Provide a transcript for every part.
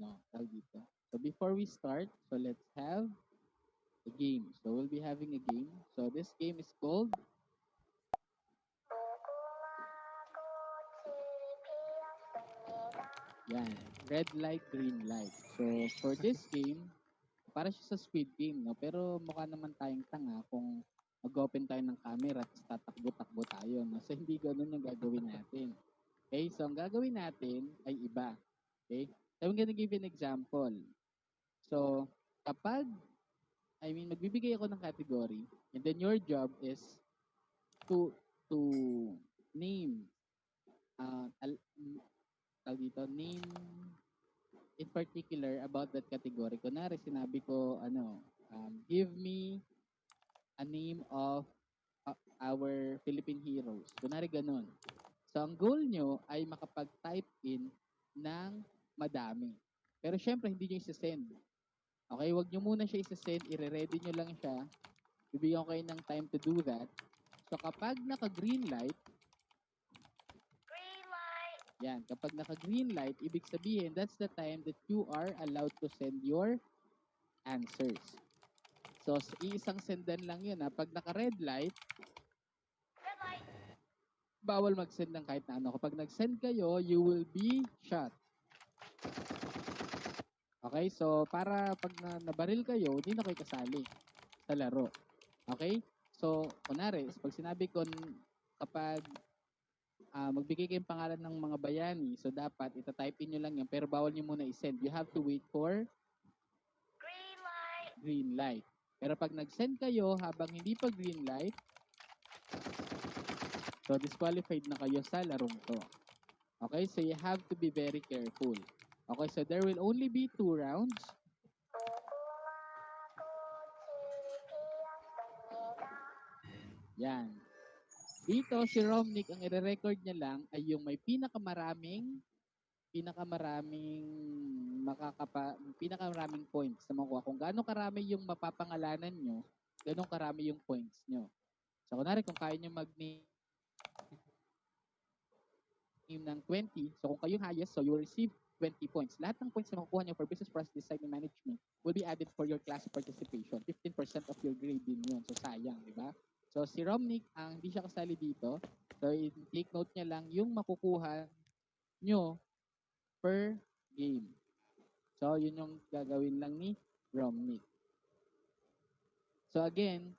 No, tawag dito. So before we start, so let's have a game. So we'll be having a game. So this game is called yan, red light, green light. So for this game, para siya sa Squid Game, no? Pero mukha naman tayong tanga kung mag-open tayo ng camera at tatakbo-takbo tayo. No? So hindi ganun yung gagawin natin. Okay, so ang gagawin natin ay iba. Okay? So I'm gonna give you an example. So, kapag, magbibigay ako ng category, and then your job is to name, tawag dito, name in particular about that category. Kunwari, sinabi ko, give me a name of our Philippine heroes. Kunwari, ganun. So, ang goal nyo ay makapag-type in ng madami. Pero syempre, hindi nyo isi-send. Okay, wag nyo muna siya isi-send, i-ready nyo lang siya. Bibigyan ko kayo ng time to do that. So kapag naka-green light, yan, kapag naka-green light, ibig sabihin, that's the time that you are allowed to send your answers. So, iisang sendan lang yun ha. Pag naka-red light, bawal mag-send ng kahit na ano. Kapag nag-send kayo, you will be shot. Okay, so para pag nabaril kayo, hindi na kayo kasali sa laro. Okay? So, kunwari, pag sinabi ko kapag magbigay kayong pangalan ng mga bayani, so dapat itatype in nyo lang yan, pero bawal nyo muna i-send. You have to wait for green light. Pero pag nag-send kayo habang hindi pa green light, so disqualified na kayo sa larong to. Okay, so you have to be very careful. Okay, so there will only be 2 rounds. Yan. Dito, si Romnick, ang i-record niya lang ay yung may pinakamaraming pinakamaraming points na makuha. Kung gaano karami yung mapapangalanan nyo, ganun karami yung points nyo. So, kunwari, kung kaya nyo mag-name ng 20, so kung kayo highest, so you will receive 20 points. Lahat ng points na makukuha nyo for business process design and management will be added for your class participation. 15% of your grade din yun. So, sayang, di ba? So, si Romnick, ang hindi siya kasali dito, so, take note niya lang yung makukuha nyo per game. So, yun yung gagawin lang ni Romnick. So, again,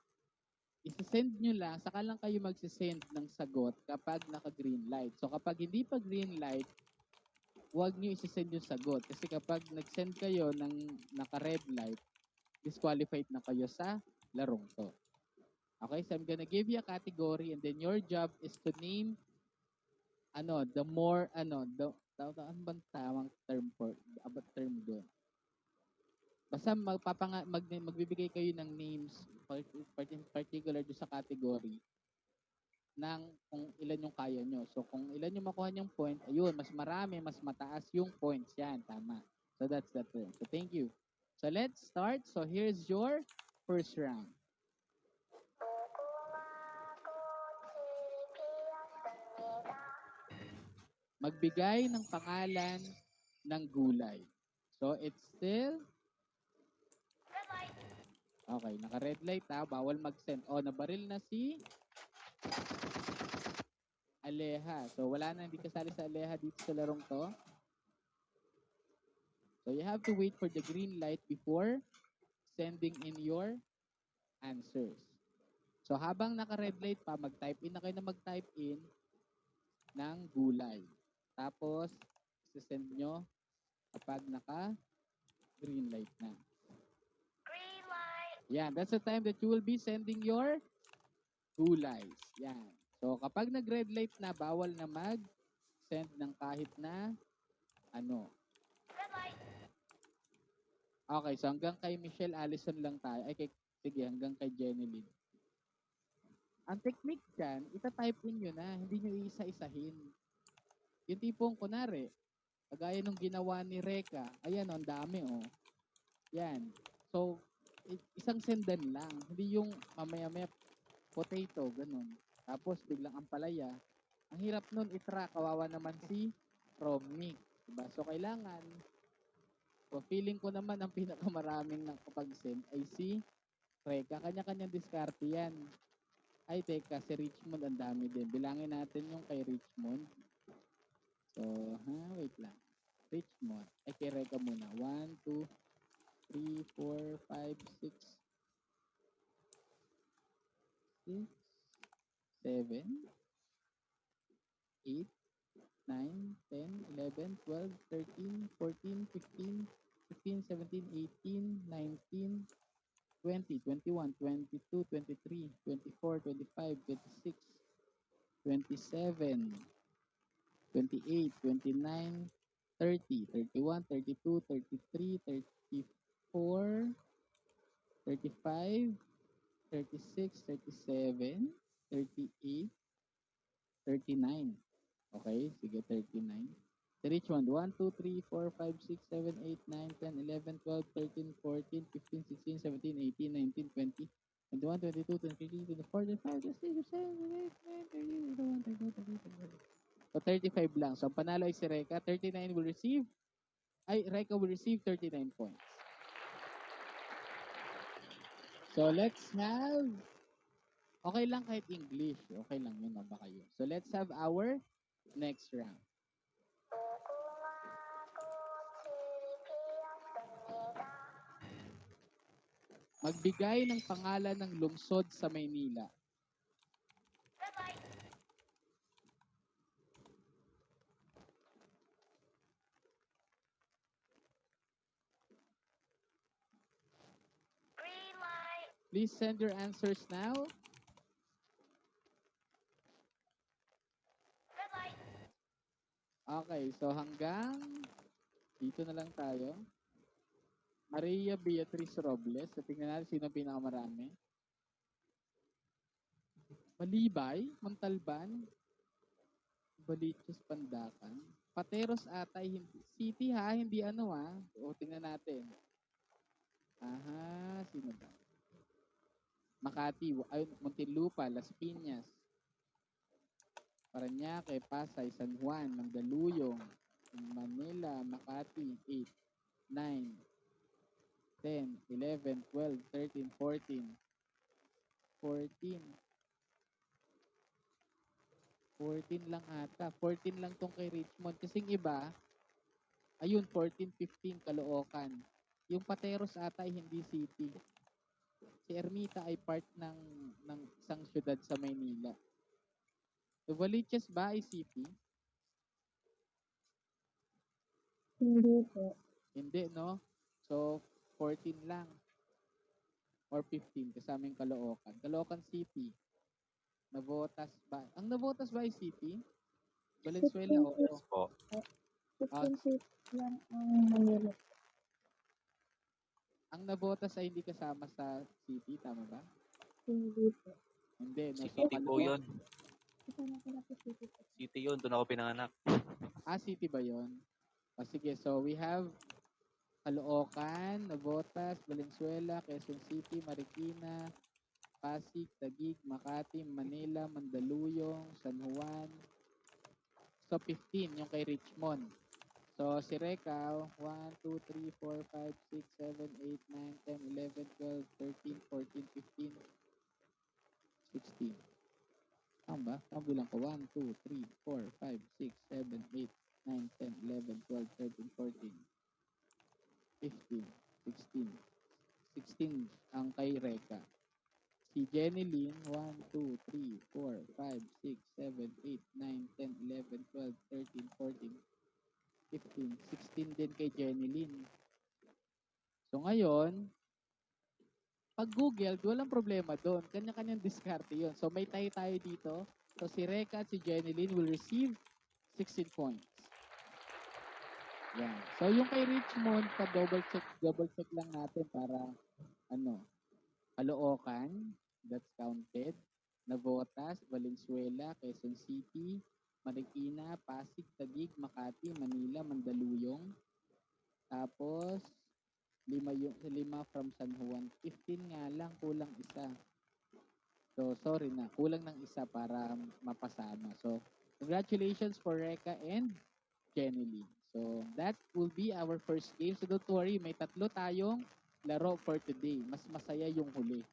isi-send nyo lang, saka lang kayo magsisend ng sagot kapag naka-green light. So, kapag hindi pa green light, huwag nyo isi-send yung sagot. Kasi kapag nag-send kayo ng naka-red light, disqualified na kayo sa larong to. Okay, so I'm gonna give you a category and then your job is to name ano bang tamang term for about term doon. Basta magbibigay kayo ng names particular do sa category ng kung ilan yung kaya nyo. So kung ilan yung makuha nyong point, ayun, mas marami, mas mataas yung points. Yan, tama. So that's the term. So thank you. So let's start. So here's your first round. Magbigay ng pangalan ng gulay. So it's still okay, naka-red light ha, bawal mag-send. Oh, nabaril na si Aleha. So wala na, hindi kasali sa Aleha dito sa larong to. So you have to wait for the green light before sending in your answers. So habang naka-red light pa, mag-type in na kayo na mag-type in ng gulay. Tapos, send nyo kapag naka-green light na. Green light! Yan, that's the time that you will be sending your gulays. Yan. So kapag nag-red light na, bawal na mag-send ng kahit na ano. Red light! Okay, so hanggang kay Michelle Allison lang tayo. Sige, hanggang kay Jenny Lynn. Ang technique dyan, itatype in nyo na, hindi nyo isa-isahin. Yung tipong, kunwari, kagaya nung ginawa ni Reka, ayan, ang dami, oh. Yan. So, isang sendan lang. Hindi yung mamaya-maya potato, ganun. Tapos, biglang ampalaya. Ang hirap nun, itra, kawawa naman si Romney. Diba? So, kailangan, So, feeling ko naman ang pinakamaraming nakapag-send ay si Reka. Kanya-kanyang diskarte yan. Ay, teka, si Richmond ang dami din. Bilangin natin yung kay Richmond. So, wait lang. Richmond. Ay, kay Reka muna. 1, 2, 3, 4, 5, 6, 6, 7, 8, 9, 10, 11, 12, 13, 14, 15, 16, 17, 18, 19, 20, 21, 22, 23, 24, 25, 26, 27, 28, 29, 30, 31, 32, 33, 34, 35, 36, 37, 38, 39. Okay, sige, 39. The rich one, 1, 2, 3, 4, 5, 6, 7, 8, 9, 10, 11, 12, 13, 14, 15, 16, 17, 18, 19, 20, 21, 22, 23, 24, 25, 26, 27, 28, 29, 30, 31, 32, 33. So, 35 lang. So, ang panalo ay si Reka. 39 will receive, Reka will receive 39 points. So, let's have, okay lang kahit English. Okay lang yun, ba kayo? So, let's have our next round. Magbigay ng pangalan ng lungsod sa Maynila. Please send your answers now. Okay, so hanggang dito na lang tayo. Maria Beatriz Robles. So tingnan natin sino pinakamarami. Malibay, Montalban, Baliches, Pandakan. Pateros Atay, hindi. City ha, hindi ano ha. O, tingnan natin. Aha, sino ba? Makati, ay, Muntinlupa, Las Piñas, Parañaque, Pasay, San Juan, Mandaluyong, Manila, Makati, 8, 9, 10, 11, 12, 13, 14, 14, 14 lang ata. 14 lang tong kay Richmond. Kasing iba, ayun, 14, 15, Caloocan. Yung Pateros ata ay hindi city. Si Ermita ay part ng isang syudad sa Maynila. Novaliches ba ay city? Hindi po. Hindi, no? So, 14 lang. Or 15, kasama yung Caloocan. Caloocan City. Navotas ba? Ang Navotas ba ay city? Valenzuela, 15 oo. feet po. 15 feet lang ang Manila. Ang Navotas ay hindi kasama sa city, tama ba? Hindi po. Hindi, no? So, City po yun. Kasama ko na po city po. City yun. Doon ako pinanganak. City ba yon? O sige, so we have Caloocan, Navotas, Valenzuela, Quezon City, Marikina, Pasig, Taguig, Makati, Manila, Mandaluyong, San Juan. So 15 yung kay Richmond. So si Reka, 1, 2, 3, 4, 5, 6, 7, 8, 9, 10, 11, 12, 13, 14, 15, 16. Tama ba? Tama bilang ko. 1, 2, 3, 4, 5, 6, 7, 8, 9, 10, 11, 12, 13, 14, 15, 16. 16 ang kay Reka. Si Jenny Lynn, 1, 2, 3, 4, 5, 6, 7, 8, 9, 10, 11, 12, 13, 14, 15, 16 din kay Jenny Lynn. So ngayon, pag Google, walang problema doon. Kanya-kanyang diskarte yun. So may tayo dito. So si Reka at si Jenny Lynn will receive 16 points. Yan. So yung kay Richmond, double check lang natin para Caloocan, that's counted. Navotas, Valenzuela, Quezon City, Marikina, Pasig, Taguig, Makati, Manila, Mandaluyong. Tapos, 5 from San Juan. 15 nga lang, kulang isa. So, sorry na, kulang ng isa para mapasama. So, congratulations for Reka and Jenny Lee. So, that will be our first game. So, don't worry, may tatlo tayong laro for today. Mas masaya yung huli.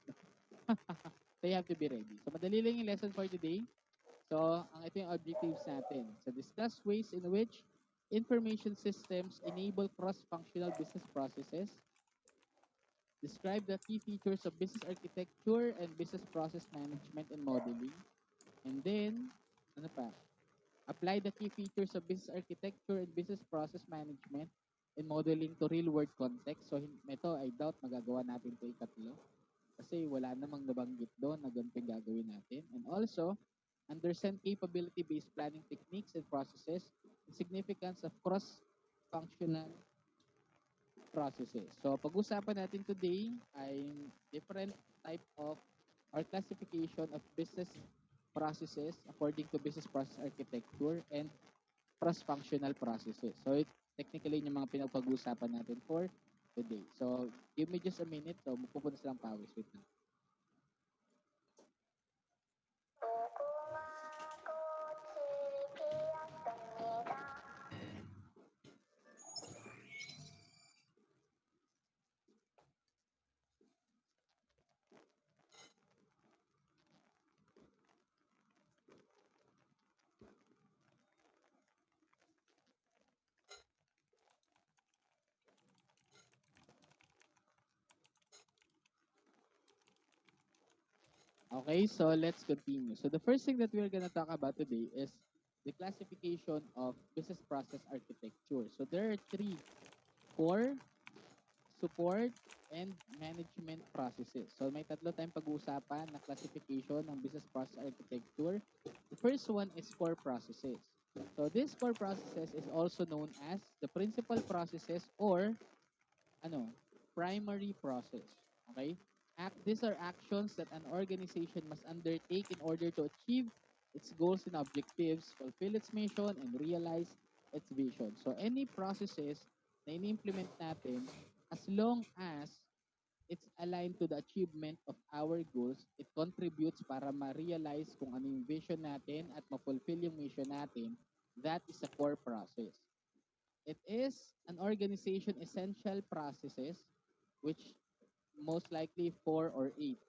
So, you have to be ready. So, madali lang yung lesson for today. So, ito yung objectives natin. So, discuss ways in which information systems enable cross-functional business processes. Describe the key features of business architecture and business process management and modeling. And then, ano pa? Apply the key features of business architecture and business process management and modeling to real-world context. So, ito, I doubt magagawa natin ito ikatlo. Kasi wala namang nabanggit doon na ganito yung gagawin natin. And also, understand capability-based planning techniques and processes, the significance of cross-functional processes. So, pag-usapan natin today ay different type of or classification of business processes according to business process architecture and cross-functional processes. So, technically yung mga pinag-pag-usapan natin for today. So, give me just a minute. So, pupunta silang pawis. Wait lang. Okay, so let's continue. So the first thing that we're going to talk about today is the classification of business process architecture. So there are three: core, support, and management processes. So may tatlo tayong pag-uusapan na classification ng business process architecture. The first one is core processes. So these core processes is also known as the principal processes or primary process. Okay? These are actions that an organization must undertake in order to achieve its goals and objectives, fulfill its mission, and realize its vision. So, any processes na in-implement natin, as long as it's aligned to the achievement of our goals, it contributes para ma-realize kung ano yung vision natin at ma-fulfill yung mission natin, that is a core process. It is an organization essential processes which most likely 4 or 8.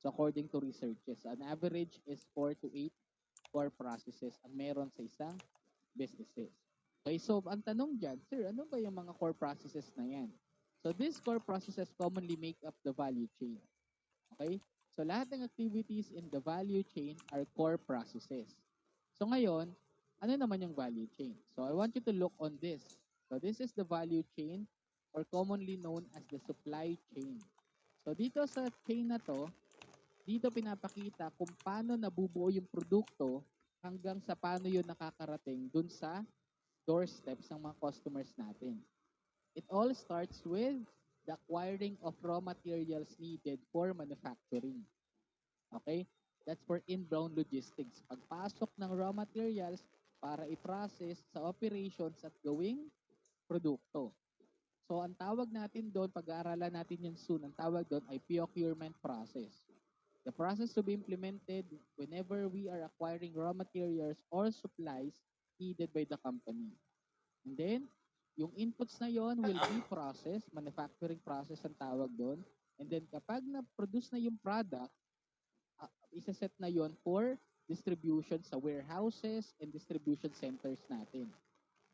So according to researches, an average is 4 to 8 core processes ang meron sa isang businesses. Okay, so ang tanong dyan, sir, ano ba yung mga core processes na yan? So these core processes commonly make up the value chain. Okay? So lahat ng activities in the value chain are core processes. So ngayon, ano naman yung value chain? So I want you to look on this. So this is the value chain or commonly known as the supply chain. So dito sa chain na to, dito pinapakita kung paano nabubuo yung produkto hanggang sa paano yun nakakarating dun sa doorsteps ng mga customers natin. It all starts with the acquiring of raw materials needed for manufacturing. Okay? That's for inbound logistics. Pagpasok ng raw materials para i-process sa operations at gawing produkto. So, ang tawag natin doon, pag-aaralan natin yun soon, ang tawag doon ay procurement process. The process to be implemented whenever we are acquiring raw materials or supplies needed by the company. And then, yung inputs na yon will be processed, manufacturing process ang tawag doon. And then, kapag na-produce na yung product, isa-set na yon for distribution sa warehouses and distribution centers natin.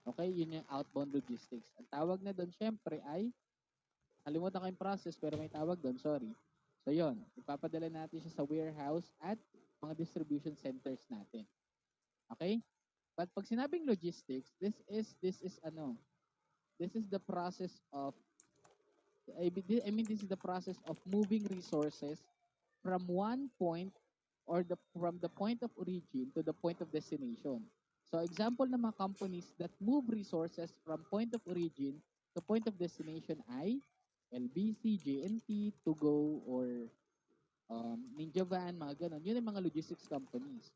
Okay, yun yung outbound logistics. Ang tawag na doon, syempre, ay, kalimutan ko yung process, pero may tawag doon, sorry. So, yon, ipapadala natin siya sa warehouse at mga distribution centers natin. Okay? But pag sinabing logistics, this is the process of, this is the process of moving resources from one point or from the point of origin to the point of destination. So example ng mga companies that move resources from point of origin to point of destination ay LBC, JNT, Togo, or Ninja Van, mga ganon. Yun yung mga logistics companies.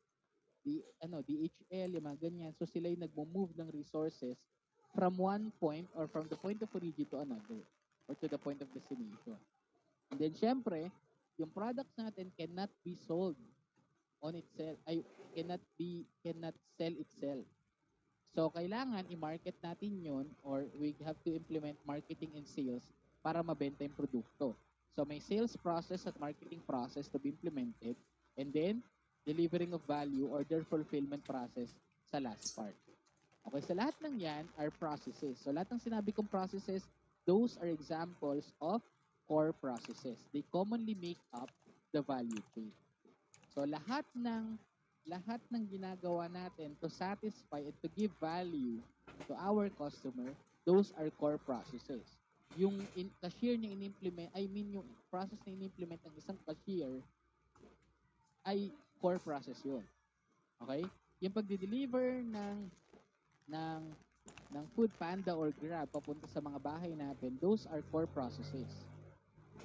DHL, yung mga ganyan. So sila yung nagmo-move ng resources from one point or from the point of origin to another or to the point of destination. And then syempre, yung products natin cannot be sold on itself, cannot sell itself. So, kailangan i-market natin yun or we have to implement marketing and sales para mabenta yung produkto. So, may sales process at marketing process to be implemented and then delivering of value or their fulfillment process sa last part. Okay, so lahat ng yan are processes. So, lahat ng sinabi kong processes, those are examples of core processes. They commonly make up the value chain. So lahat ng ginagawa natin to satisfy and to give value to our customer, those are core processes. Yung cashier na in-implement, I mean yung process na in-implement ng isang cashier ay core process yun. Okay? Yung pagde-deliver ng ng Food Panda or Grab papunta sa mga bahay natin, those are core processes.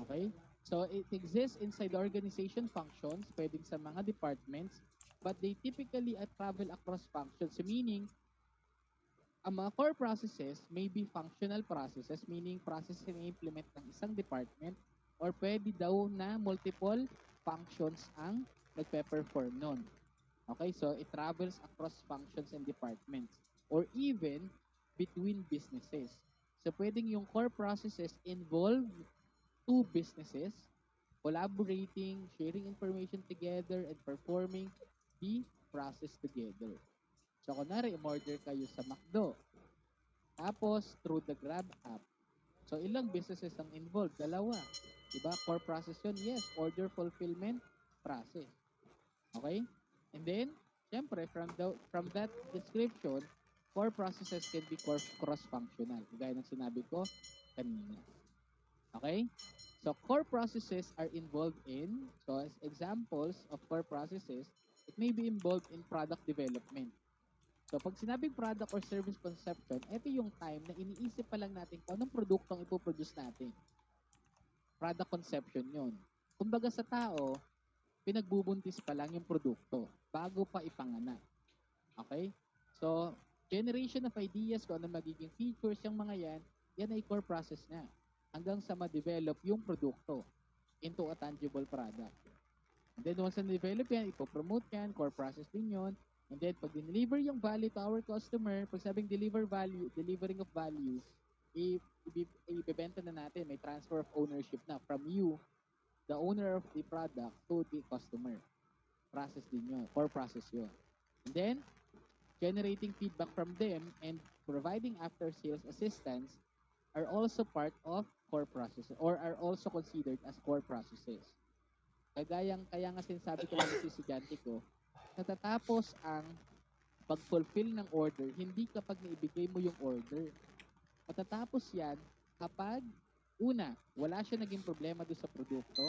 Okay? So, it exists inside the organization functions, pwedeng sa mga departments, but they typically travel across functions, meaning, ang mga core processes may be functional processes, meaning processes na implement ng isang department, or pwede daw na multiple functions ang nagpe-perform nun. Okay? So, it travels across functions and departments, or even between businesses. So, pwedeng yung core processes involve two businesses collaborating, sharing information together, and performing the process together. So, kunwari, umorder kayo sa McDo. Tapos, through the Grab app. So, ilang businesses ang involved? Dalawa. Diba? Core process yun? Yes. Order fulfillment process. Okay? And then, syempre, from that description, core processes can be cross-functional. Gaya ng sinabi ko kanina. Okay? So, core processes are involved in, so as examples of core processes, it may be involved in product development. So, pag sinabing product or service conception, ito yung time na iniisip pa lang natin kung anong produktong ipoproduce natin. Product conception yun. Kumbaga sa tao, pinagbubuntis pa lang yung produkto bago pa ipanganak. Okay? So, generation of ideas, kung ano magiging features, yung mga yan ay core process na. Hanggang sa ma-develop yung produkto into a tangible product. And then once na-develop yan, ipopromote yan, core process din yun. And then pag deliver yung value to our customer, pag sabing delivering of value, ibebenta na natin, may transfer of ownership na from you, the owner of the product, to the customer. Process din yun, core process yun. And then, generating feedback from them and providing after-sales assistance are also part of core processes or are also considered as core processes. Kaya nga sinasabi ko lang sa estudyante ko, natatapos ang pag-fulfill ng order, hindi kapag naibigay mo yung order. Matatapos yan kapag, una, wala siya naging problema doon sa produkto,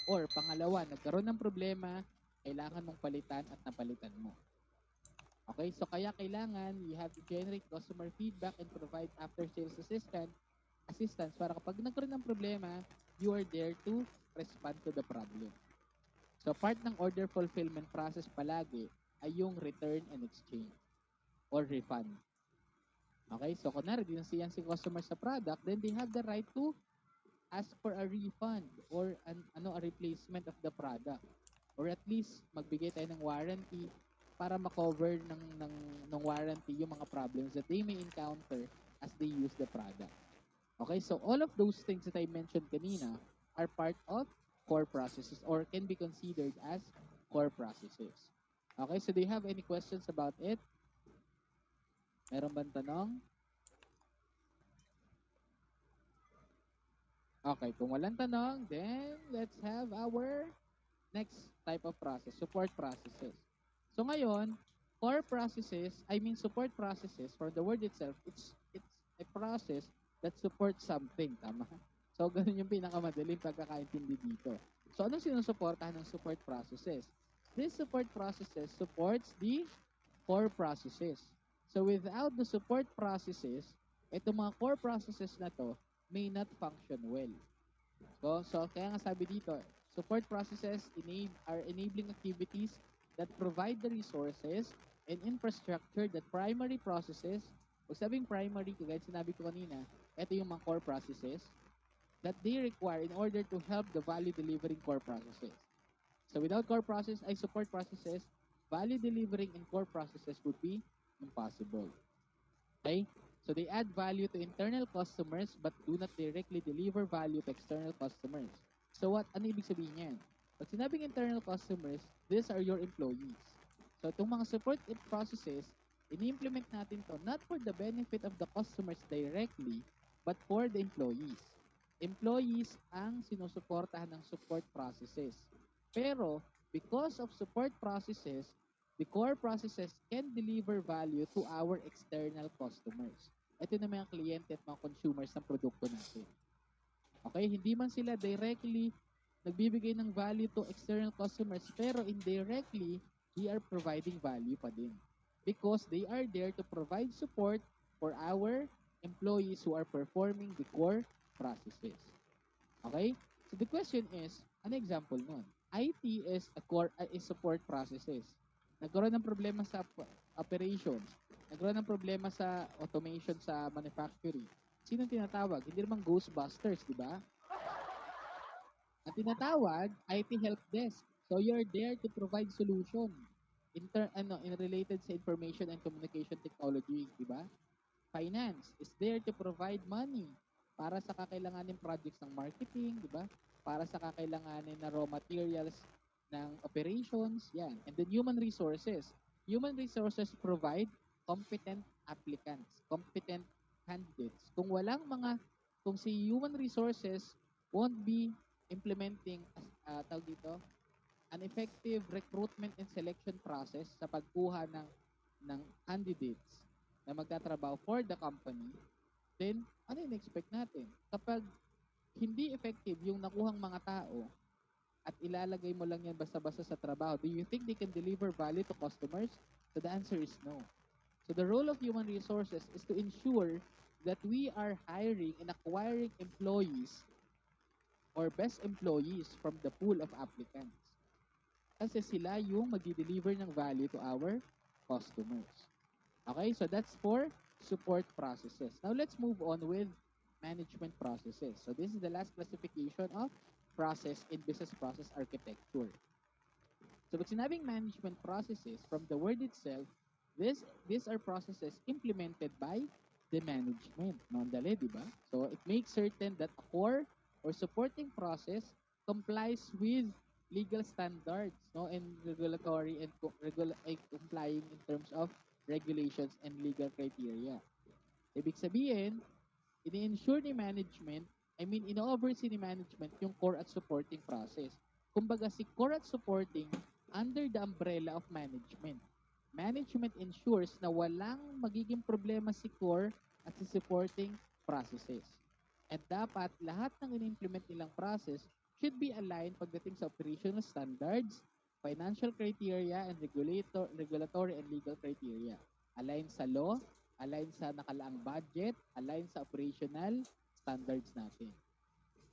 or pangalawa, nagkaroon ng problema, kailangan mong palitan at napalitan mo. Okay, so kaya kailangan you have to generate customer feedback and provide after-sales assistance para kapag nagkaroon ng problema, you are there to respond to the problem. So part ng order fulfillment process palagi ay yung return and exchange or refund. Okay, so kunwari dinasiyan si customer sa product, then they have the right to ask for a refund or a replacement of the product. Or at least magbigay tayo ng warranty para ma-cover ng warranty yung mga problems that they may encounter as they use the product. Okay, so all of those things that I mentioned kanina are part of core processes or can be considered as core processes. Okay, so do you have any questions about it? Meron bang tanong? Okay, kung walang tanong, then let's have our next type of process, support processes. So ngayon, core processes, support processes, for the word itself, it's a process that supports something, tama? So ganun yung pinakamadaling pagkakaintindi dito. So anong sinusuportahan ng support processes? This support processes supports the core processes. So without the support processes, itong mga core processes na to may not function well. So kaya nga sabi dito, support processes are enabling activities that provide the resources and infrastructure that primary processes, pag sabing primary, kagaya sinabi ko kanina, ito yung mga core processes that they require in order to help the value delivering core processes. So without core support processes, value delivering in core processes would be impossible. Okay? So they add value to internal customers but do not directly deliver value to external customers. So ano ibig sabihin yan? Pag sinabing internal customers, these are your employees. So itong mga support processes, ini-implement natin to not for the benefit of the customers directly, but for the employees. Employees ang sinusuportahan ng support processes. Pero because of support processes, the core processes can deliver value to our external customers. Ito na mga kliyente at mga consumers ng produkto natin. Okay? Hindi man sila directly nagbibigay ng value to external customers, pero indirectly, we are providing value pa din. Because they are there to provide support for our employees who are performing the core processes. Okay? So the question is, an example nun? IT is is support processes. Nagkaroon ng problema sa operations. Nagkaroon ng problema sa automation sa manufacturing. Sino tinatawag? Hindi naman Ghostbusters, di ba? Ang tinatawag, IT help desk. So you're there to provide solution in related sa information and communication technology, di ba? Finance is there to provide money para sa kakailanganin projects ng marketing, di ba? Para sa kakailanganin na raw materials ng operations, yan. And then human resources. Human resources provide competent applicants, competent candidates. Kung si human resources won't be implementing, tawag dito, an effective recruitment and selection process sa pagkuha ng candidates na magtatrabaho for the company, then ano yung expect natin? Kapag hindi effective yung nakuhang mga tao at ilalagay mo lang yan basta-basta sa trabaho, do you think they can deliver value to customers? So the answer is no. So the role of human resources is to ensure that we are hiring and acquiring employees or best employees from the pool of applicants. Kasi sila yung mag-deliver ng value to our customers. Okay, so that's for support processes. Now let's move on with management processes. So this is the last classification of process in business process architecture. So pag sinabing management processes, from the word itself, these are processes implemented by the management. Nandali, di ba? So it makes certain that a core or supporting process complies with legal standards, no, and regulatory and complying in terms of regulations and legal criteria. Ibig sabihin, ini-ensure ni management, ino-oversee ni management yung core at supporting process. Kumbaga si core at supporting under the umbrella of management. Management ensures na walang magiging problema si core at si supporting processes. At dapat lahat ng in-implement nilang process should be aligned pagdating sa operational standards, financial criteria, and regulatory and legal criteria. Align sa law, align sa nakalaang budget, align sa operational standards natin.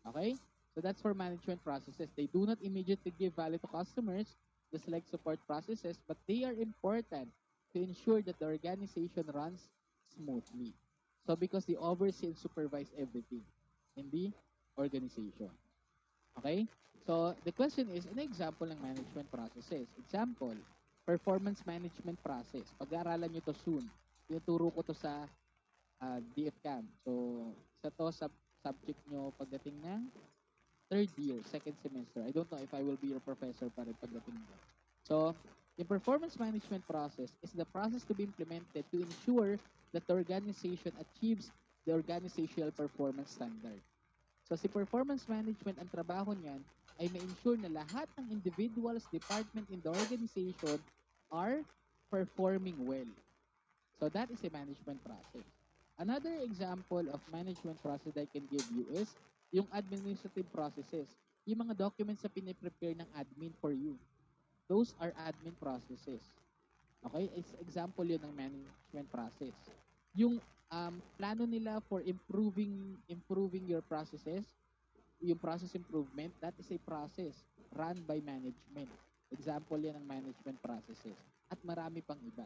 Okay? So that's for management processes. They do not immediately give value to customers, just like support processes, but they are important to ensure that the organization runs smoothly. So because they oversee and supervise everything in the organization. Okay? So the question is, an example ng management processes. Example, performance management process. Pag-aaralan nyo to soon. Tinuturo ko to sa DFCAM. So, sa to subject nyo pagdating ng third year, second semester. I don't know if I will be your professor pa rin pagdating mo. So, the performance management process is the process to be implemented to ensure that the organization achieves the organizational performance standard. So, si performance management, ang trabaho niyan ay ma-ensure na lahat ng individuals, department in the organization are performing well. So, that is a management process. Another example of management process that I can give you is yung administrative processes. Yung mga documents na piniprepare ng admin for you. Those are admin processes. Okay? Example yun ng management process. Yung plano nila for improving your processes, yung process improvement, that is a process run by management. Example yan ng management processes. At marami pang iba.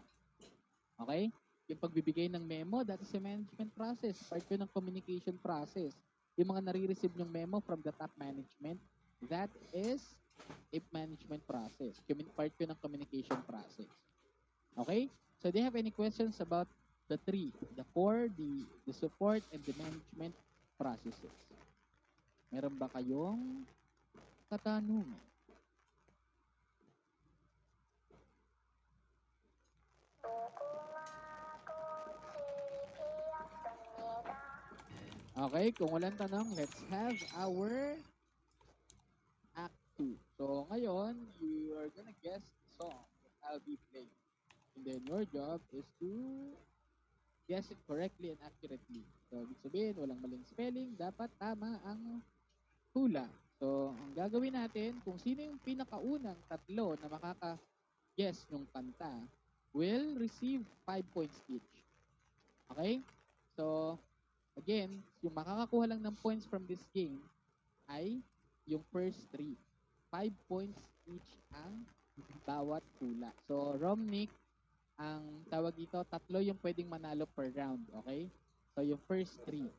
Okay? Yung pagbibigay ng memo, that is a management process. Part yun ng communication process. Yung mga nare-receive yung memo from the top management, that is a management process. Part yun ng communication process. Okay? So do you have any questions about the three, the core, the support, and the management processes. Meron ba kayong katanungan? Okay, kung walang tanong, let's have our Act 2. So, ngayon, you are gonna guess the song that I'll be playing. And then your job is to guess it correctly and accurately. So, ibig sabihin, walang maling spelling, dapat tama ang hula. So, ang gagawin natin, kung sino yung pinakaunang tatlo na makaka-guess ng kanta will receive 5 points each. Okay? So, again, yung makakakuha lang ng points from this game ay yung first three. 5 points each ang bawat hula. So, Romnick, ang tawag dito, tatlo yung pwedeng manalo per round. Okay? So, yung first three.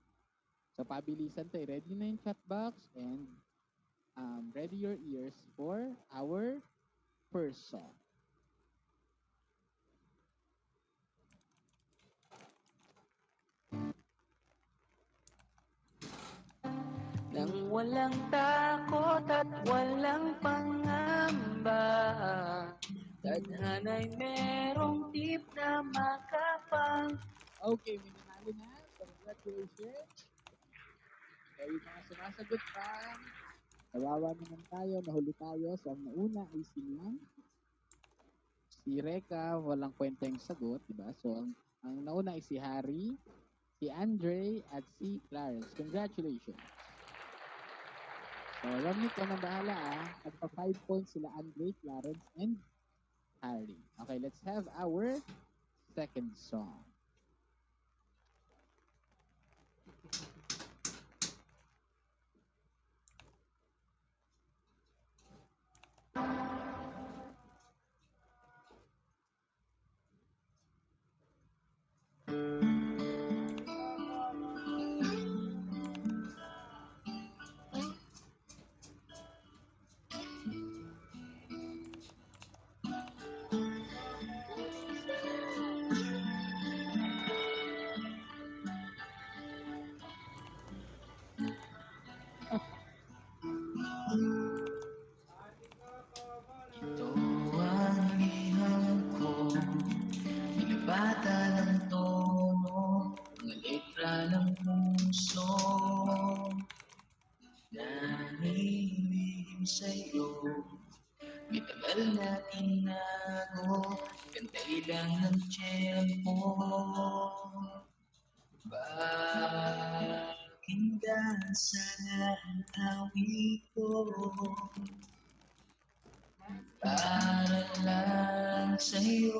So, pabilisan to. Ready na yung chat box and ready your ears for our first song. Nang walang takot at walang pangamba, tadhana'y merong tip na makapang. Okay, may nanalo na. So, congratulations. So, yung mga sumasagot pa, kawawa naman tayo, nahuli tayo. So, ang nauna ay si Liam. Si Reka, walang kwenta yung sagot, di ba? So, ang nauna ay si Harry, si Andre, at si Clarence. Congratulations. So, Romnick, ka nang bahala Nagpa 5 points sila Andre, Clarence, and Harry. Okay, let's have our second song. Ito ang liham ko, nilabata ng tono, mga letra ng puso, nanihimik sa'yo, may tagal na tinago, gantay lang ng tiyempo. Pakinggan sana ang awit ko, para lang sa'yo.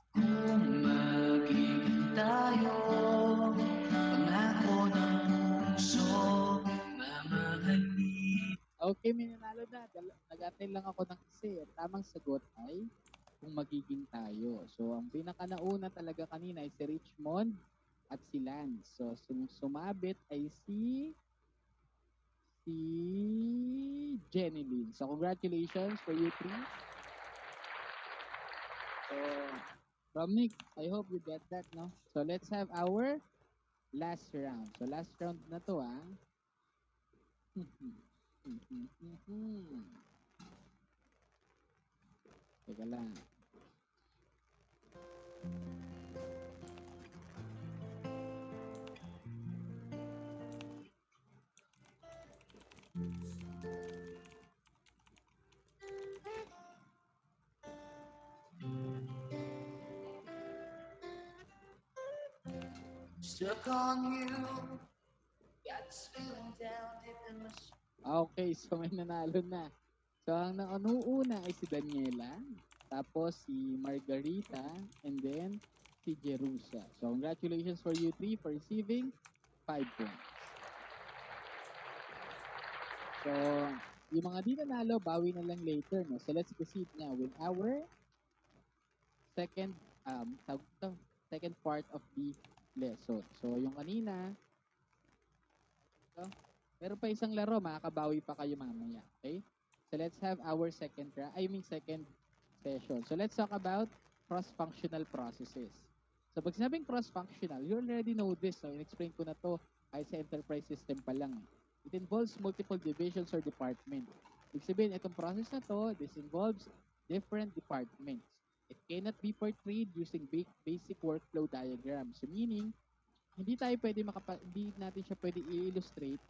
Kung magiging tayo, pangako ng puso, mamahalin. Okay, may nanalo na. Nag-attend lang ako ng kasi. Tamang sagot ay kung magiging tayo. So, ang pinaka-nauna talaga kanina ay si Richmond at si Lance. So, sumabit ay si Jenny Lynn. So, congratulations for you three. So, Romnick, I hope you get that, no? So, let's have our last round. So, last round na to, Teka lang. Stuck on you, got this feeling down deep in my soul. Okay, so may nanalo na. So, ang nauuna ay si Daniela, tapos si Margarita, and then si Jerusa. So, congratulations for you three for receiving 5 points. So, yung mga di nanalo, bawi na lang later, no? So, let's proceed now with our second second part of the lesson. So, yung kanina, meron pa isang laro, makakabawi pa kayo mamaya. Okay? So, let's have our second session. So let's talk about cross-functional processes. So pag sinabing cross-functional, you already know this. No? In-explain ko na to ay sa enterprise system pa lang. It involves multiple divisions or departments. Ibig sabihin, itong process na to, this involves different departments. It cannot be portrayed using basic workflow diagrams. So meaning, hindi natin siya pwede i-illustrate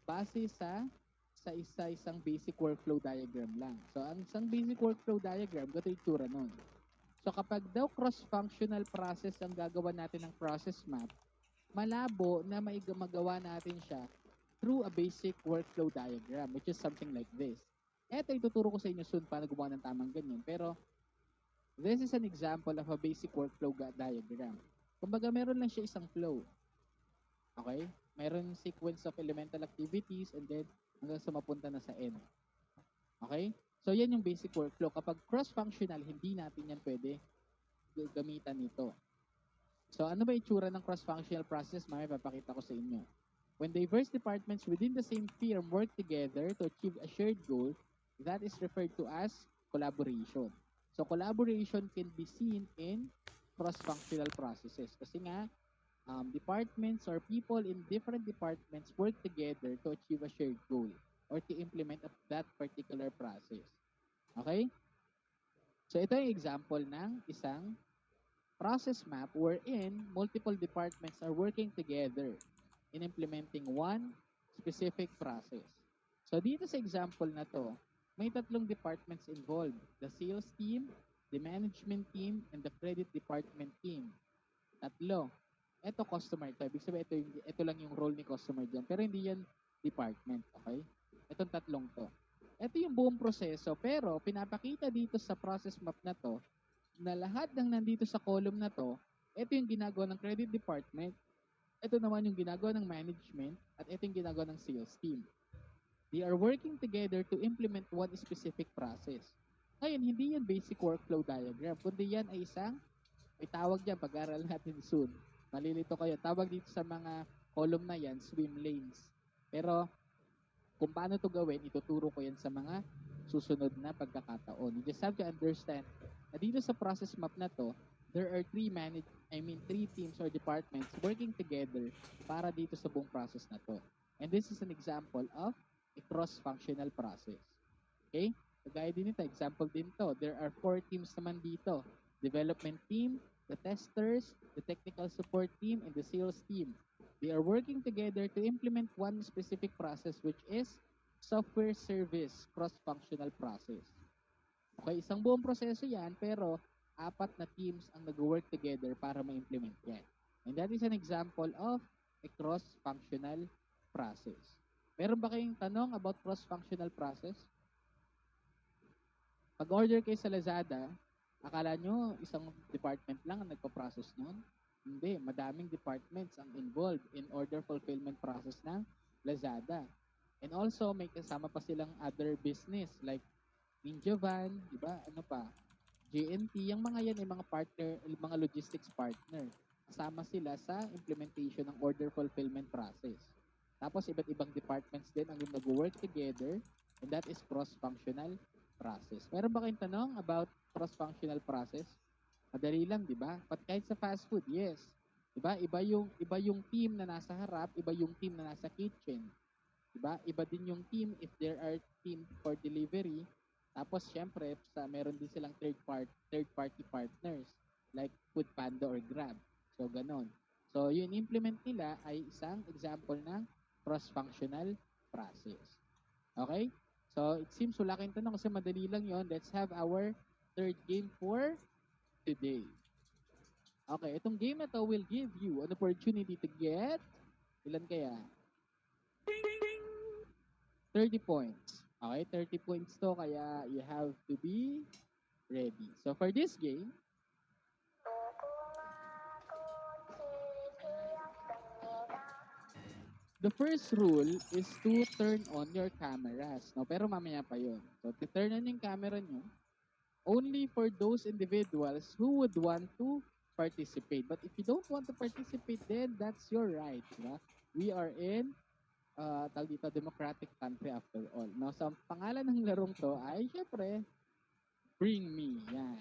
base sa isang basic workflow diagram lang. So, ang isang basic workflow diagram, ito itsura nun. So, kapag daw cross-functional process ang gagawa natin ng process map, malabo na magawa natin siya through a basic workflow diagram, which is something like this. Eto, ituturo ko sa inyo soon paano gumawa ng tamang ganyan. Pero, this is an example of a basic workflow diagram. Kumbaga, meron lang siya isang flow. Okay? Meron sequence of elemental activities and then hanggang sa mapunta na sa end. Okay? So, yan yung basic workflow. Kapag cross-functional, hindi natin yan pwede gamitan nito. So, ano ba itsura ng cross-functional process? Mamaya papakita ko sa inyo. When diverse departments within the same firm work together to achieve a shared goal, that is referred to as collaboration. So, collaboration can be seen in cross-functional processes. Kasi nga, departments or people in different departments work together to achieve a shared goal or to implement that particular process. Okay? So, ito yung example ng isang process map wherein multiple departments are working together in implementing one specific process. So, dito sa example na to, may tatlong departments involved. The sales team, the management team, and the credit department team. Tatlo. Ito customer ito. Ibig sabihin, ito lang yung role ni customer dyan. Pero hindi yan department. Okay? Itong tatlong to. Ito yung buong proseso. Pero pinapakita dito sa process map na to na lahat ng nandito sa column na to, ito yung ginagawa ng credit department, ito naman yung ginagawa ng management, at ito yung ginagawa ng sales team. They are working together to implement one specific process. Ngayon, hindi yan basic workflow diagram, kundi yan ay isang, may tawag dyan, pag-aaral natin soon. Malilito kayo. Tawag dito sa mga column na yan, swim lanes. Pero, kung paano to gawin, ituturo ko yan sa mga susunod na pagkakataon. You just have to understand na dito sa process map na to, there are three teams or departments working together para dito sa buong process na to. And this is an example of a cross-functional process. Okay? Kagaya din ito, example din to. There are 4 teams naman dito. Development team, the testers, the technical support team, and the sales team. They are working together to implement one specific process which is software service cross-functional process. Okay, isang buong proseso yan, pero 4 na teams ang nag-work together para ma-implement yan. And that is an example of a cross-functional process. Meron ba kayong tanong about cross-functional process? Pag-order kayo sa Lazada, akala nyo isang department lang ang nagpa-process nun? Hindi, madaming departments ang involved in order fulfillment process ng Lazada. And also, may kasama pa silang other business like Ninja Van, di ba? Ano pa? JNT, yung mga yan ay mga partner, mga logistics partner. Kasama sila sa implementation ng order fulfillment process. Tapos, iba't ibang departments din ang nag-work together, and that is cross-functional process. Meron ba kayong tanong about cross-functional process? Madali lang, di ba? But kahit sa fast food, yes. Di ba? Iba yung team na nasa harap, iba yung team na nasa kitchen. Di ba? Iba din yung team if there are team for delivery. Tapos, syempre, meron din silang third-party partners like Foodpanda or Grab. So, ganon. So, yung implement nila ay isang example ng cross-functional process. Okay? So, it seems wala kayong tanong kasi madali lang yon. Let's have our third game for today. Okay, itong game na to will give you an opportunity to get, ilan kaya? 30 points. Okay, 30 points to, kaya you have to be ready. So, for this game, the first rule is to turn on your cameras. No, pero mamaya pa yun. So, to turn on yung camera nyo, only for those individuals who would want to participate. But if you don't want to participate, then that's your right. Diba? We are in tawag dito, democratic country after all. No? So, ang pangalan ng larong to ay, syempre, Bring me. Yan.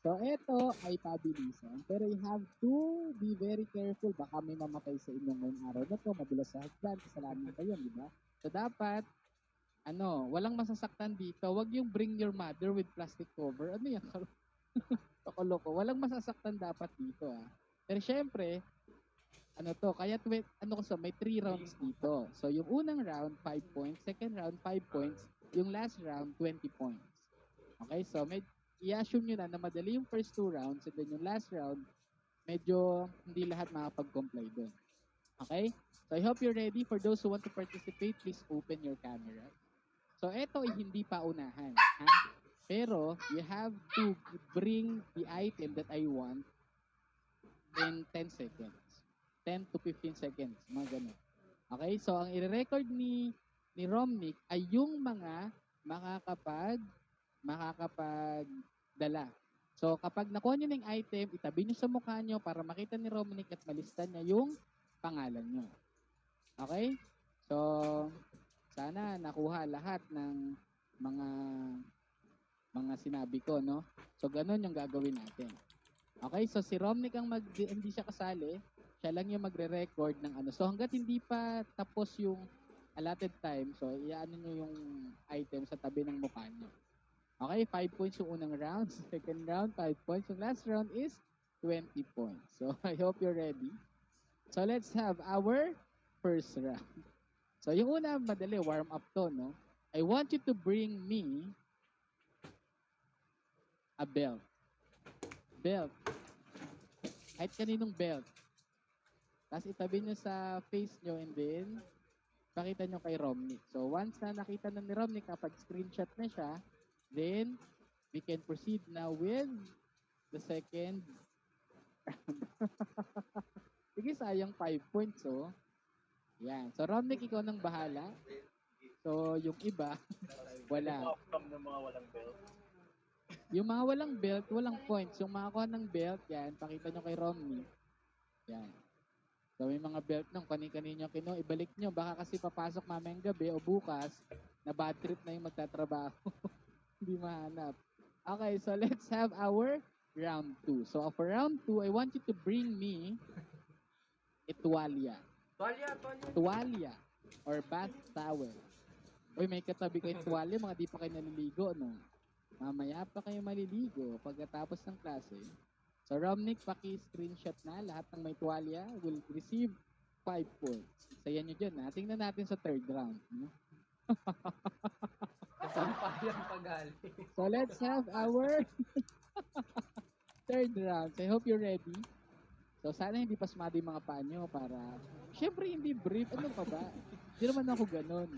So, ito ay pabilisan. Pero you have to be very careful. Baka may mamatay sa inyong ngayong araw na to. Madulas sa hagdan. Kasalanan kayo, di ba? So, dapat, walang masasaktan dito. Huwag yung bring your mother with plastic cover. Ano yan? Loko-loko. Walang masasaktan dapat dito, ah. Pero syempre, kaya may 3 rounds dito. So, yung unang round, 5 points. Second round, 5 points. Yung last round, 20 points. Okay, so i-assume nyo na madali yung first 2 rounds and then yung last round, medyo hindi lahat makapag-comply doon. Okay? So, I hope you're ready. For those who want to participate, please open your camera. So, ito ay hindi pa unahan. Ha? Pero, you have to bring the item that I want in 10 seconds. 10 to 15 seconds, mga ganun. Okay? So, ang i-record ni Romnick ay yung mga makakapagdala. So, kapag nakuha nyo ng item, itabi nyo sa mukha nyo para makita ni Romnick at malista niya yung pangalan nyo. Okay? So, sana nakuha lahat ng mga sinabi ko, no? So, ganun yung gagawin natin. Okay? So, si Romnick ang hindi siya kasali. Siya lang yung magre-record ng So, hanggat hindi pa tapos yung allotted time, so, iyaano nyo yung item sa tabi ng mukha nyo. Okay? 5 points yung unang round. Second round, 5 points. Yung last round is 20 points. So, I hope you're ready. So, let's have our first round. So, yung una, madali, warm up to, no? I want you to bring me a belt. Belt. Kahit kaninong belt. Tapos itabi nyo sa face nyo and then pakita nyo kay Romnick. So, once na nakita na ni Romnick, kapag screenshot na siya, then we can proceed now with the second round. Sige, sayang 5 points, oh. Yan. So, Romnick, ikaw nang bahala. So, yung iba, wala. Ng mga walang belt. Yung mga walang belt, walang points. Yung makakuha ng belt, yan, pakita nyo kay Romnick. Yan. So, may mga belt nung kani-kanino ibalik nyo. Baka kasi papasok mamayang gabi o bukas, na bad trip na yung magtatrabaho. Hindi mahanap. Okay, so let's have our round 2. So, for round 2, I want you to bring me a tuwalya. Tuwalya or bath towel. Uy, may katabi kayo tuwalya, mga di pa kayo naliligo, no? Mamaya pa kayo maliligo pagkatapos ng klase. So, Romnick, paki-screenshot na. Lahat ng may tuwalya will receive 5 points. Saya nyo dyan, ha? Tingnan natin sa third round. No? So, let's have our third round. So, I hope you're ready. So, sana hindi pasmado yung mga paa nyo para... Siyempre, hindi brief. Ano pa ba? Hindi naman ako ganun.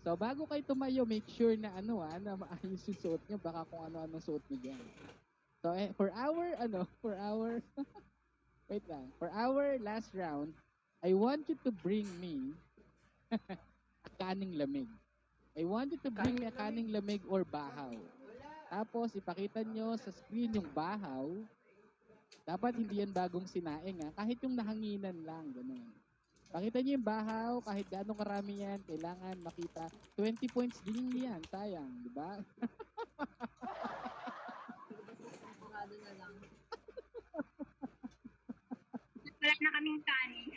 So, bago kayo tumayo, make sure na na maayos yung suot nyo. Baka kung ano-ano suot nyo dyan. So, for our wait lang. For our last round, I want you to bring me a kaning lamig. I want you to bring me a kaning lamig or bahaw. Tapos, ipakita nyo sa screen yung bahaw. Dapat hindi yan bagong sinaing, ha? Kahit yung nahanginan lang, ganun. Pakita nyo yung bahaw, kahit gaano karami yan, kailangan makita. 20 points din yan, sayang, di ba? Wala na kaming kanin.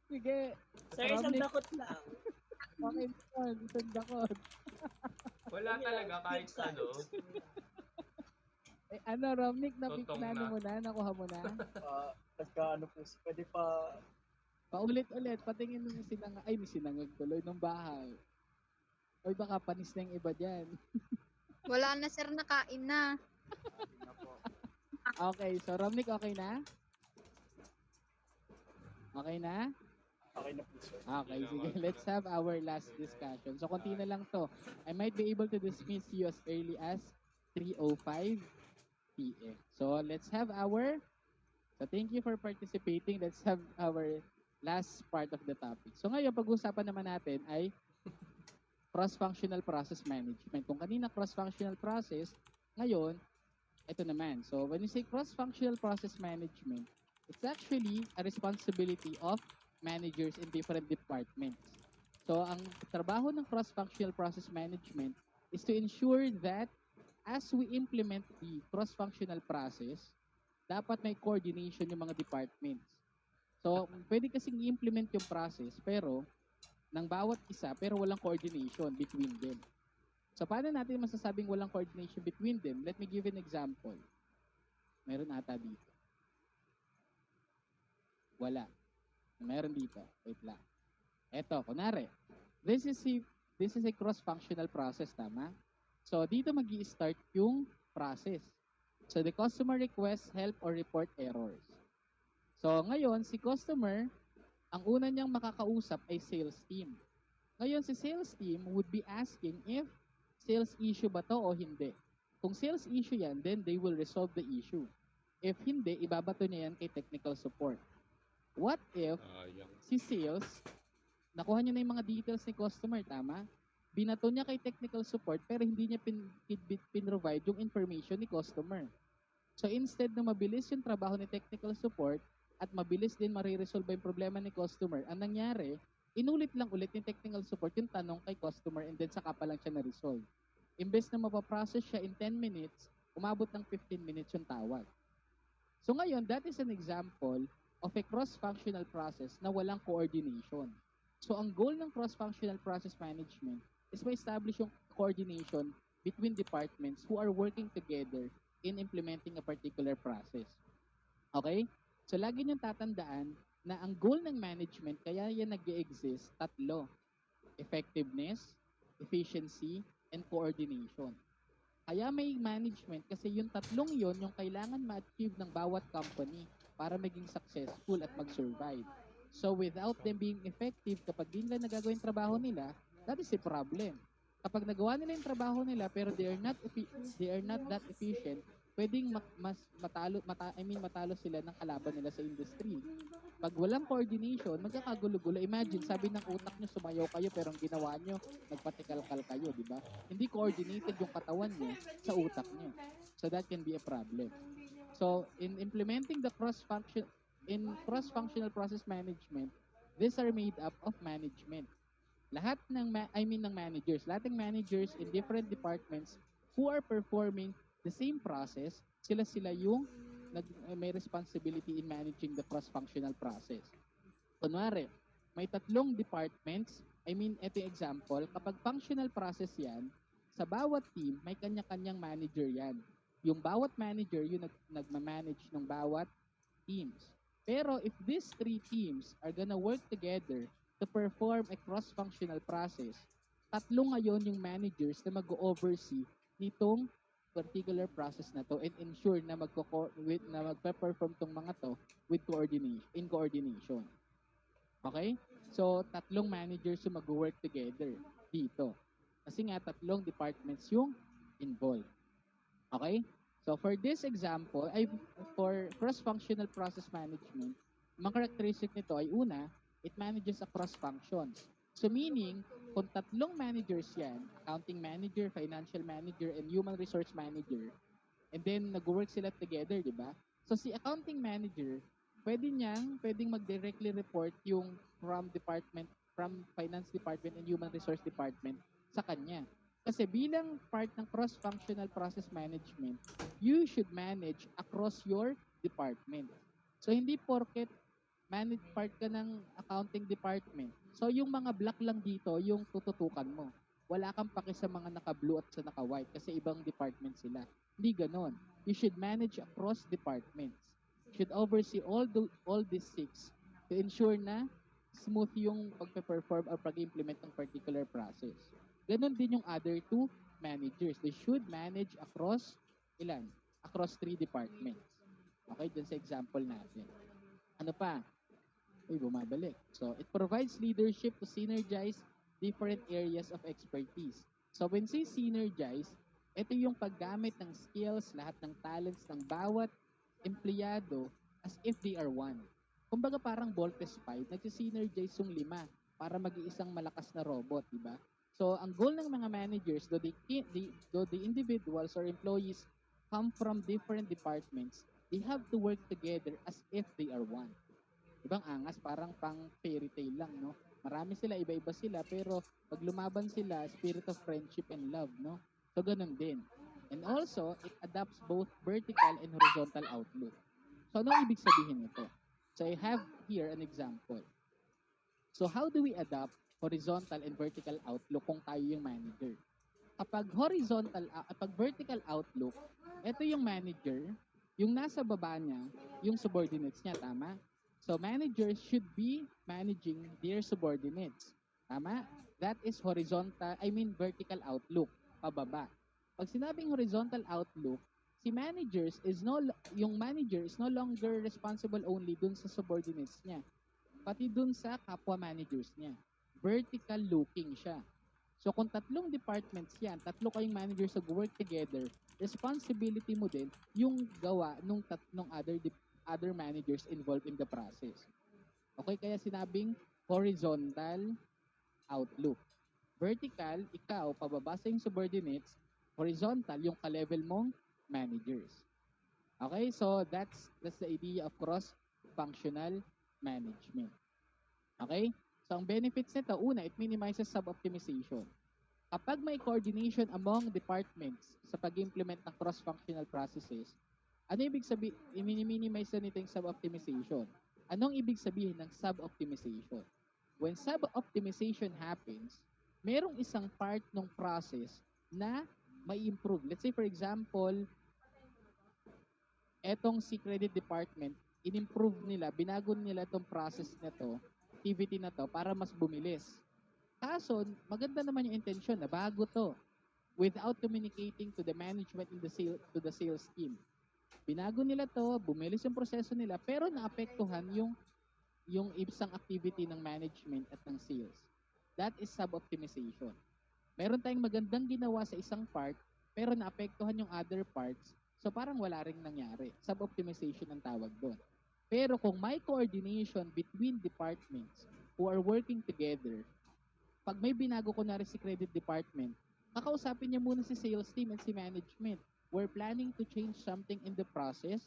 Sige. Sir, isang dakot lang. Okay, isang dakot. Wala talaga kahit ano. Romnick, Totoo napiknano na. mo na, nakuha mo na. Po, pwede pa, Paulit-ulit, patingin mo yung may sinangag tuloy ng bahay. Oy, baka panis na yung iba dyan. Wala na sir, nakain na. Okay, so Romnick, okay na? Okay na? okay na po, sir. Okay, sige. Let's have our last discussion. So, konti na lang to. I might be able to dismiss you as early as 3:05 p.m. So, thank you for participating. Let's have our last part of the topic. So, ngayon, pag-usapan naman natin ay cross-functional process management. Kung kanina cross-functional process, ngayon, ito naman. So, when you say cross-functional process management, it's actually a responsibility of managers in different departments. So, ang trabaho ng cross-functional process management is to ensure that as we implement the cross-functional process, dapat may coordination yung mga departments. So, pwede kasing i-implement yung process pero ng bawat isa pero walang coordination between them. So, paano natin masasabing walang coordination between them? Let me give an example. Meron ata dito. Wala. Meron dito. Wait lang. Eto, kunwari. This is a cross-functional process, tama? So, dito magi-start yung process. So, the customer requests help or report errors. So, ngayon, si customer, ang una niyang makakausap ay sales team. Ngayon, si sales team would be asking if sales issue ba to o hindi. Kung sales issue yan, then they will resolve the issue. If hindi, ibabato niya yan kay technical support. What if si sales, nakuha niya na yung mga details ni customer, tama? Binato niya kay technical support pero hindi niya pin-provide yung information ni customer. So instead na mabilis yung trabaho ni technical support at mabilis din mariresolve yung problema ni customer, ang nangyari, inulit lang ulit ni technical support yung tanong kay customer and then saka pa lang siya na-resolve. Imbes na mapaprocess siya in 10 minutes, umabot ng 15 minutes yung tawag. So ngayon, that is an example of a cross-functional process na walang coordination. So ang goal ng cross-functional process management is ma-establish yung coordination between departments who are working together in implementing a particular process. Okay? So lagi niyong tatandaan na ang goal ng management, kaya yan nag-exist, tatlo. Effectiveness, efficiency, and coordination. Kaya may management kasi yung tatlong yon yung kailangan ma-achieve ng bawat company para maging successful at mag-survive. So without them being effective, kapag di nila nagagawa yung trabaho nila, that is a problem. Kapag nagawa nila yung trabaho nila pero they are not that efficient, pwedeng matalo sila ng kalaban nila sa industry. Pag walang coordination, magkakagulo-gulo. Imagine, sabi ng utak nyo, sumayaw kayo, pero ang ginawa nyo, nagpatikal-kal kayo, di ba? Hindi coordinated yung katawan nyo sa utak nyo. So that can be a problem. So, in implementing the cross-functional process management, these are made up of management. Lahat ng managers, lahat ng managers in different departments who are performing the same process, sila yung may responsibility in managing the cross-functional process. Kunwari, may tatlong departments, ito yung example, kapag functional process yan, sa bawat team, may kanya-kanyang manager yan. Yung bawat manager, yung nagmamanage ng bawat teams. Pero if these three teams are gonna work together to perform a cross-functional process, tatlo ngayon yung managers na mag-oversee nitong particular process na to and ensure na magpe-perform tong mga to with coordination. Okay? So, tatlong managers yung mag-work together dito. Kasi nga, tatlong departments yung involved. Okay? So, for this example, for cross-functional process management, mga characteristic nito ay una, it manages across functions. So, meaning, kung tatlong managers yan, accounting manager, financial manager, and human resource manager, and then nag-work sila together, di ba? So, si accounting manager, pwedeng mag-directly report yung from finance department and human resource department sa kanya. Kasi bilang part ng cross-functional process management, you should manage across your department. So, hindi porket manage part ka ng accounting department. So, yung mga black lang dito, yung tututukan mo. Wala kang paki sa mga naka-blue at sa naka-white kasi ibang department sila. Hindi ganon. You should manage across departments. You should oversee all these six to ensure na smooth yung pagpe-perform or pag-implement ng particular process. Ganon din yung other two managers. They should manage across across three departments. Okay, dun sa example natin. Ano pa? Bumabalik. So, it provides leadership to synergize different areas of expertise. So, when say synergize, ito yung paggamit ng skills, lahat ng talents ng bawat empleyado as if they are one. Kumbaga parang Voltes 5, nagsisynergize yung 5 para mag-iisang malakas na robot, di ba? So, ang goal ng mga managers, though the individuals or employees come from different departments, they have to work together as if they are one. Ibang angas, parang pang fairy tale lang, no? Marami sila, iba-iba sila, pero pag lumaban sila, spirit of friendship and love, no? So, ganun din. And also, it adapts both vertical and horizontal outlook. So, ano ibig sabihin nito? So, I have here an example. So, how do we adapt horizontal and vertical outlook kung tayo yung manager? Kapag vertical outlook, ito yung manager, yung nasa baba niya, yung subordinates niya, tama? So, managers should be managing their subordinates. Tama? That is vertical outlook, pababa. Pag sinabing horizontal outlook, yung manager is no longer responsible only dun sa subordinates niya, pati dun sa kapwa managers niya. Vertical looking siya. So kung tatlong departments yan, tatlo kayong managers nag-work together, responsibility mo din yung gawa nung other managers involved in the process. Okay, kaya sinabing horizontal outlook. Vertical, ikaw, pababa sa yung subordinates. Horizontal, yung ka-level mong managers. Okay, so that's the idea of cross-functional management. Okay? So, ang benefits nito, una, it minimizes sub-optimization. Kapag may coordination among departments sa pag-implement ng cross-functional processes, ano ibig sabihin, i-minimize na nito yung sub-optimization? Anong ibig sabihin ng sub-optimization? When sub-optimization happens, merong isang part ng process na may improve. Let's say, for example, etong si credit department, in-improve nila, binago nila itong process na to, activity na to, para mas bumilis. Kaso, maganda naman yung intention na bago to without communicating to the management in to the sales team. Binago nila to, bumilis yung proseso nila, pero naapektuhan yung isang activity ng management at ng sales. That is sub-optimization. Meron tayong magandang ginawa sa isang part, pero naapektuhan yung other parts, so parang wala ring nangyari. Sub-optimization ang tawag doon. Pero kung may coordination between departments who are working together, pag may binago ko na rin si credit department, kakausapin niya muna si sales team and si management. We're planning to change something in the process.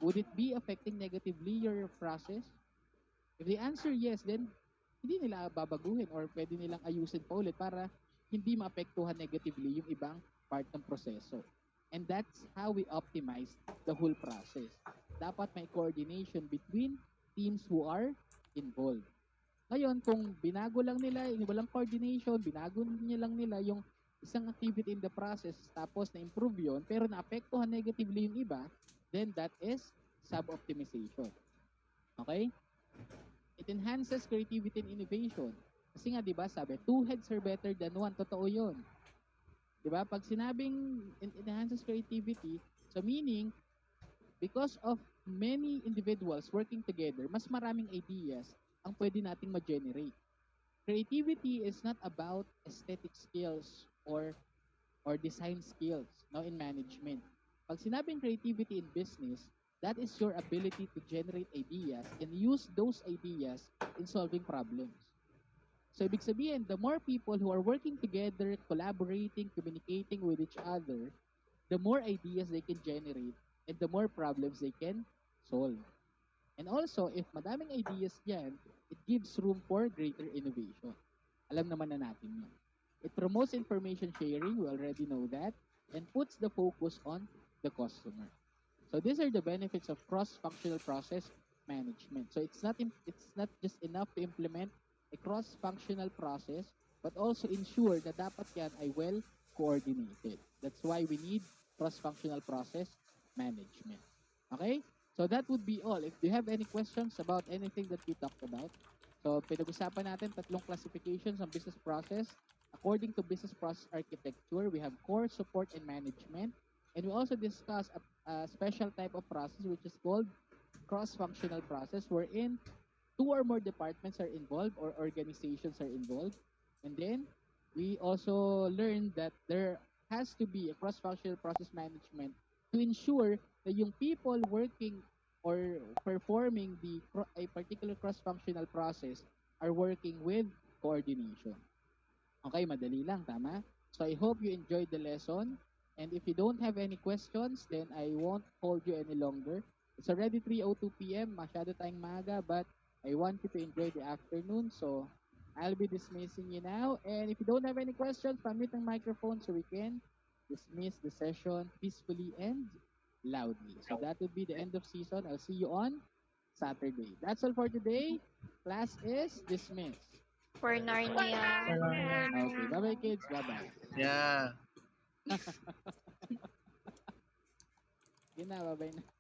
Would it be affecting negatively your process? If the answer yes, then hindi nila babaguhin or pwede nilang ayusin pa ulit para hindi maapektuhan negatively yung ibang part ng proseso. And that's how we optimize the whole process. Dapat may coordination between teams who are involved. Ngayon, kung binago lang nila, walang coordination, binago lang nila yung isang activity in the process, tapos na-improve yun, pero naapektuhan negatively yung iba, then that is sub-optimization. Okay? It enhances creativity and innovation. Kasi nga, di ba, sabi, two heads are better than one. Totoo yun. Di ba? Pag sinabing it enhances creativity, so meaning, because of many individuals working together, mas maraming ideas ang pwede nating ma-generate. Creativity is not about aesthetic skills or design skills now in management. Pag sinabing creativity in business, that is your ability to generate ideas and use those ideas in solving problems. So, ibig sabihin, the more people who are working together, collaborating, communicating with each other, the more ideas they can generate and the more problems they can solve. And also, if madaming ideas yan, it gives room for greater innovation. Alam naman na natin yun. It promotes information sharing, we already know that, and puts the focus on the customer. So these are the benefits of cross-functional process management. So it's not just enough to implement a cross-functional process, but also ensure na dapat yan ay well coordinated. That's why we need cross-functional process management. Okay? So that would be all. If you have any questions about anything that we talked about, so pinag-usapan natin tatlong classifications ng business process. According to business process architecture, we have core, support, and management. And we also discuss a special type of process which is called cross-functional process, wherein two or more departments are involved or organizations are involved. And then we also learned that there has to be a cross-functional process management to ensure that yung people working or performing a particular cross-functional process are working with coordination. Okay, madali lang, tama? So I hope you enjoyed the lesson. And if you don't have any questions, then I won't hold you any longer. It's already 3:02 p.m. Masyado tayong maga, but I want you to enjoy the afternoon. So I'll be dismissing you now. And if you don't have any questions, unmute the microphone so we can dismiss the session peacefully and loudly. So that will be the end of season. I'll see you on Saturday. That's all for today. Class is dismissed. For Narnia. Okay, bye-bye kids. Bye-bye. Yeah. Yun na, bye-bye na.